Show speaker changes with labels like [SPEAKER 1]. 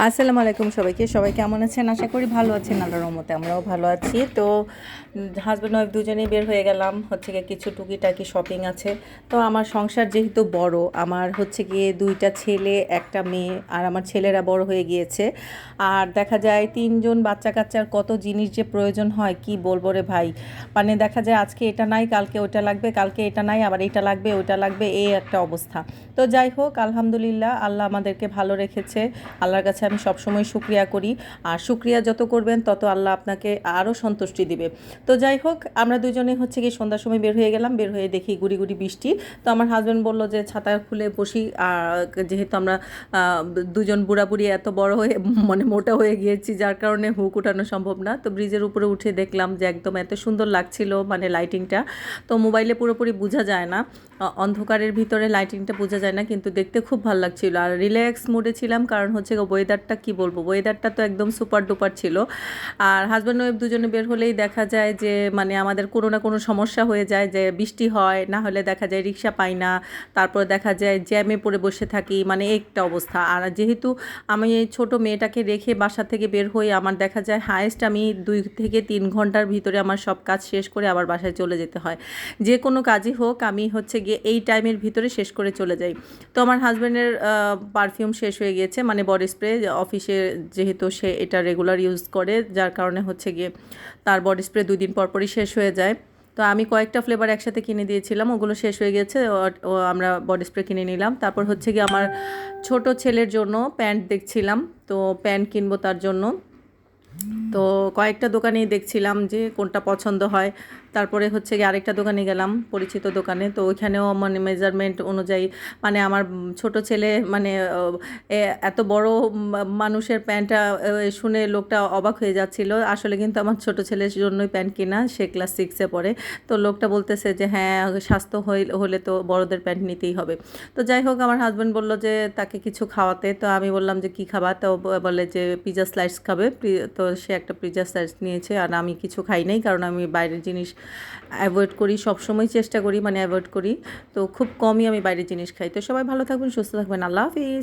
[SPEAKER 1] আসসালামু আলাইকুম সবাই কেমন আছেন? আশা করি ভালো আছেন, আল্লাহর রহমতে আমরাও ভালো আছি। তো হাজব্যান্ড ওয়াইফ দুজনেই বের হয়ে গেলাম, হচ্ছে গিয়ে কিছু টুকিটাকি শপিং আছে। তো আমার সংসার যেহেতু বড়, আমার হচ্ছে গিয়ে 2টা ছেলে একটা মেয়ে, আর আমার ছেলেরা বড় হয়ে গিয়েছে। আর দেখা যায় 3জন বাচ্চা কাচ্চার কত জিনিস যে প্রয়োজন হয় কি বলবো রে ভাই। মানে দেখা যায় আজকে এটা নাই, কালকে ওটা লাগবে, কালকে এটা নাই আবার এটা লাগবে ওটা লাগবে, এই একটা অবস্থা। তো যাই হোক, আলহামদুলিল্লাহ আল্লাহ আমাদেরকে ভালো রেখেছে। আল্লাহর কাছে আমি সবসময় শুক্রিয়া করি। আর শুক্রিয়া যত করবেন তত আল্লাহ আপনাকে আরও সন্তুষ্টি দিবে। তো যাই হোক, আমরা দুজনে হচ্ছে কি সন্ধ্যার সময় বের হয়ে গেলাম, বের হয়ে দেখি গুড়ি গুড়ি বৃষ্টি। তো আমার হাজব্যান্ড বলল যে ছাতা খুলে বসি। যেহেতু আমরা দুজন বুড়া বুড়ি এত বড় হয়ে মানে মোটা হয়ে গিয়েছি, যার কারণে হুক উঠানো সম্ভব না। তো ব্রিজের উপরে উঠে দেখলাম যে একদম এত সুন্দর লাগছিল, মানে লাইটিংটা। তো মোবাইলে পুরোপুরি বোঝা যায় না, অন্ধকারের ভিতরে লাইটিংটা বোঝা যায় না, কিন্তু দেখতে খুব ভালো লাগছিল। আর রিল্যাক্স মুডে ছিলাম, কারণ হচ্ছে ওয়েদারটা কি বলবো, ওয়েদারটা তো একদম সুপার ডুপার ছিল। আর হাজব্যান্ড ওয়াইফ দুজনে বের হলেই দেখা যায় যে মানে আমাদের কোনো না কোনো সমস্যা হয়ে যায়, যে বৃষ্টি হয়, না হলে দেখা যায় রিক্সা পাই না, তারপর দেখা যায় জ্যামে পড়ে বসে থাকি, মানে একটা অবস্থা। আর যেহেতু আমি এই ছোটো মেয়েটাকে রেখে বাসা থেকে বের হই, আমার দেখা যায় হায়েস্ট আমি 2 থেকে 3 ঘন্টার ভিতরে আমার সব কাজ শেষ করে আবার বাসায় চলে যেতে হয়। যে কোনো কাজই হোক আমি হচ্ছে গিয়ে এই টাইমের ভিতরে শেষ করে চলে যাই। তো আমার হাজব্যান্ডের পারফিউম শেষ হয়ে গিয়েছে, মানে বডি স্প্রে, অফিসে যেহেতু সে এটা রেগুলার ইউজ করে, যার কারণে হচ্ছে গিয়ে তার বডি স্প্রে 2 দিন পর পরই শেষ হয়ে যায়। তো আমি কয়েকটা ফ্লেভার একসাথে কিনে দিয়েছিলাম, ওগুলো শেষ হয়ে গেছে, ও আমরা বডি স্প্রে কিনে নিলাম। তারপর হচ্ছে গিয়ে আমার ছোট ছেলের জন্য প্যান্ট দেখছিলাম, তো প্যান্ট কিনবো তার জন্য। তো কয়েকটা দোকানেই দেখছিলাম যে কোনটা পছন্দ হয়। তারপরে হচ্ছে গিয়ে আরেকটা দোকানে গেলাম, পরিচিত দোকানে। তো ওইখানেও মানে মেজারমেন্ট অনুযায়ী, মানে আমার ছোট ছেলে মানে এত বড় মানুষের প্যান্টটা শুনে লোকটা অবাক হয়ে যাচ্ছিল। আসলে কিন্তু আমার ছোট ছেলের জন্যই প্যান্ট কেনা, সে ক্লাস 6-এ পড়ে। তো লোকটা বলতেছে যে হ্যাঁ, স্বাস্থ্য হলে তো বড়দের প্যান্ট নিতেই হবে। তো যাই হোক, আমার হাজব্যান্ড বলল যে তাকে কিছু খাওয়াতে। তো আমি বললাম যে কী খাবা? তো বলে যে পিৎজা স্লাইস খাবে। তো সে একটা পিৎজা স্লাইস নিয়েছে, আর আমি কিছু খাই নাই, কারণ আমি বাইরের জিনিস অ্যাভয়েড করি, সবসময় চেষ্টা করি মানে অ্যাভয়েড করি। তো খুব কমই আমি বাইরের জিনিস খাই। তো সবাই ভালো থাকবেন, সুস্থ থাকবেন, আল্লাহ হাফিজ।